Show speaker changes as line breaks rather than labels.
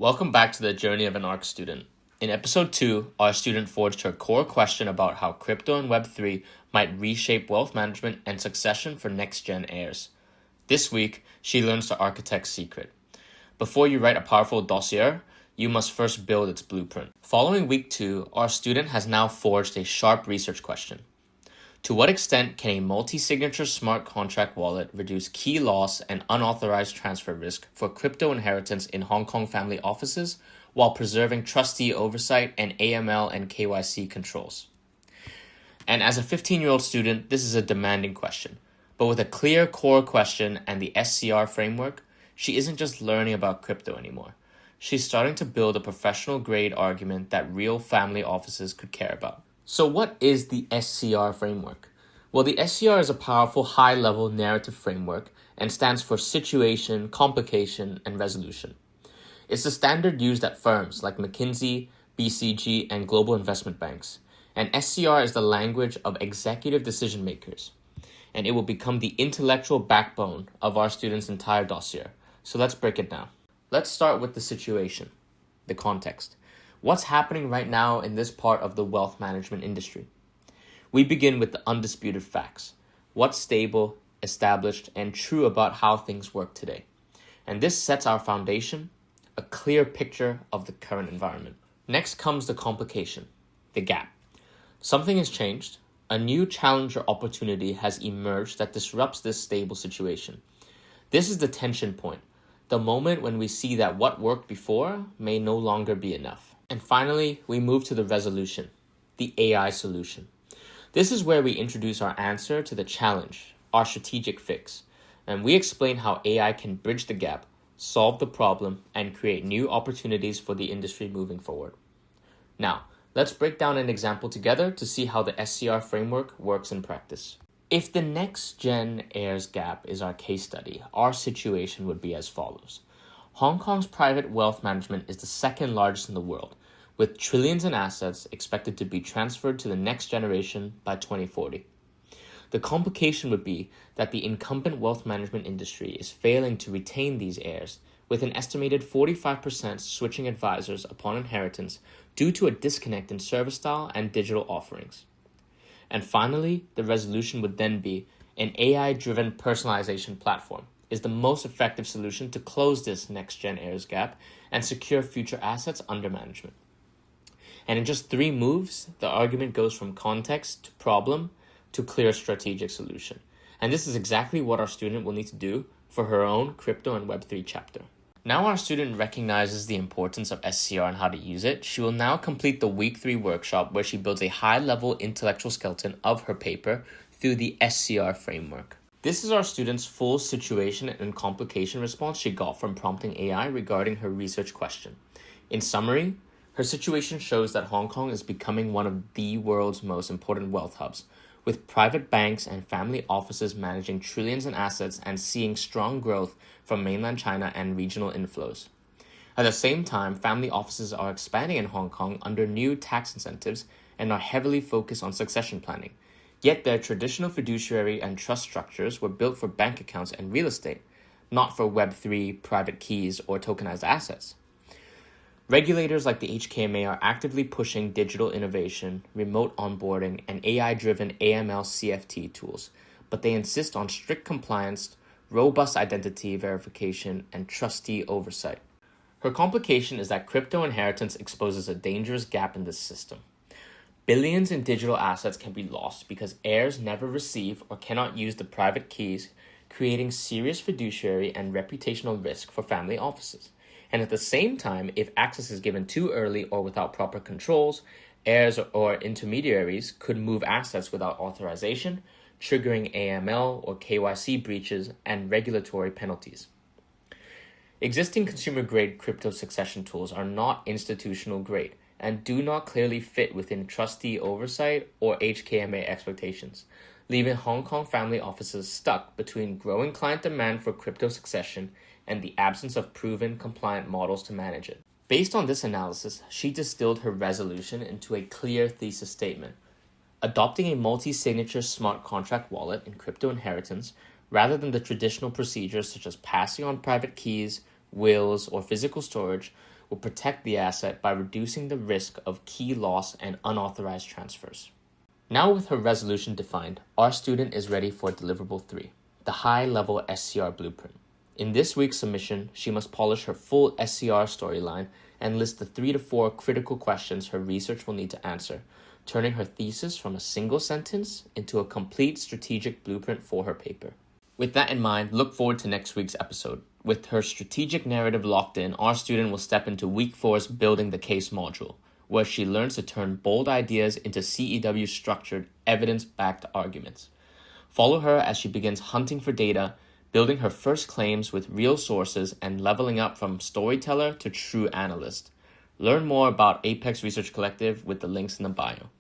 Welcome back to the Journey of an ARC student. In episode 2, our student forged her core question about how crypto and Web3 might reshape wealth management and succession for next-gen heirs. This week, she learns the architect's secret. Before you write a powerful dossier, you must first build its blueprint. Following week 2, our student has now forged a sharp research question. To what extent can a multi-signature smart contract wallet reduce key loss and unauthorized transfer risk for crypto inheritance in Hong Kong family offices while preserving trustee oversight and AML and KYC controls? And as a 15-year-old student, this is a demanding question. But with a clear core question and the SCR framework, she isn't just learning about crypto anymore. She's starting to build a professional-grade argument that real family offices could care about. So what is the SCR framework? Well, the SCR is a powerful high-level narrative framework and stands for situation, complication, and resolution. It's the standard used at firms like McKinsey, BCG, and global investment banks. And SCR is the language of executive decision makers. And it will become the intellectual backbone of our students' entire dossier. So let's break it down. Let's start with the situation, the context. What's happening right now in this part of the wealth management industry? We begin with the undisputed facts. What's stable, established, and true about how things work today? And this sets our foundation, a clear picture of the current environment. Next comes the complication, the gap. Something has changed. A new challenge or opportunity has emerged that disrupts this stable situation. This is the tension point, the moment when we see that what worked before may no longer be enough. And finally, we move to the resolution, the AI solution. This is where we introduce our answer to the challenge, our strategic fix, and we explain how AI can bridge the gap, solve the problem, and create new opportunities for the industry moving forward. Now, let's break down an example together to see how the SCR framework works in practice. If the next-gen heirs gap is our case study, our situation would be as follows. Hong Kong's private wealth management is the second largest in the world, with trillions in assets expected to be transferred to the next generation by 2040. The complication would be that the incumbent wealth management industry is failing to retain these heirs, with an estimated 45% switching advisors upon inheritance due to a disconnect in service style and digital offerings. And finally, the resolution would then be an AI-driven personalization platform is the most effective solution to close this next-gen heirs gap and secure future assets under management. And in just 3 moves, the argument goes from context to problem to clear strategic solution. And this is exactly what our student will need to do for her own crypto and Web3 chapter. Now our student recognizes the importance of SCR and how to use it. She will now complete the week 3 workshop where she builds a high-level intellectual skeleton of her paper through the SCR framework. This is our student's full situation and complication response she got from prompting AI regarding her research question. In summary, her situation shows that Hong Kong is becoming one of the world's most important wealth hubs, with private banks and family offices managing trillions in assets and seeing strong growth from mainland China and regional inflows. At the same time, family offices are expanding in Hong Kong under new tax incentives and are heavily focused on succession planning. Yet their traditional fiduciary and trust structures were built for bank accounts and real estate, not for Web3, private keys, or tokenized assets. Regulators like the HKMA are actively pushing digital innovation, remote onboarding, and AI-driven AML CFT tools, but they insist on strict compliance, robust identity verification, and trustee oversight. Her complication is that crypto inheritance exposes a dangerous gap in this system. Billions in digital assets can be lost because heirs never receive or cannot use the private keys, creating serious fiduciary and reputational risk for family offices. And at the same time, if access is given too early or without proper controls, heirs or intermediaries could move assets without authorization, triggering AML or KYC breaches and regulatory penalties. Existing consumer-grade crypto succession tools are not institutional-grade and do not clearly fit within trustee oversight or HKMA expectations, leaving Hong Kong family offices stuck between growing client demand for crypto succession and the absence of proven compliant models to manage it. Based on this analysis, she distilled her resolution into a clear thesis statement. Adopting a multi-signature smart contract wallet in crypto inheritance rather than the traditional procedures such as passing on private keys, wills, or physical storage will protect the asset by reducing the risk of key loss and unauthorized transfers. Now with her resolution defined, our student is ready for Deliverable 3, the high-level SCR Blueprint. In this week's submission, she must polish her full SCR storyline and list the 3 to 4 critical questions her research will need to answer, turning her thesis from a single sentence into a complete strategic blueprint for her paper. With that in mind, look forward to next week's episode. With her strategic narrative locked in, our student will step into week 4's Building the Case module, where she learns to turn bold ideas into CEW-structured, evidence-backed arguments. Follow her as she begins hunting for data, building her first claims with real sources, and leveling up from storyteller to true analyst. Learn more about Apex Research Collective with the links in the bio.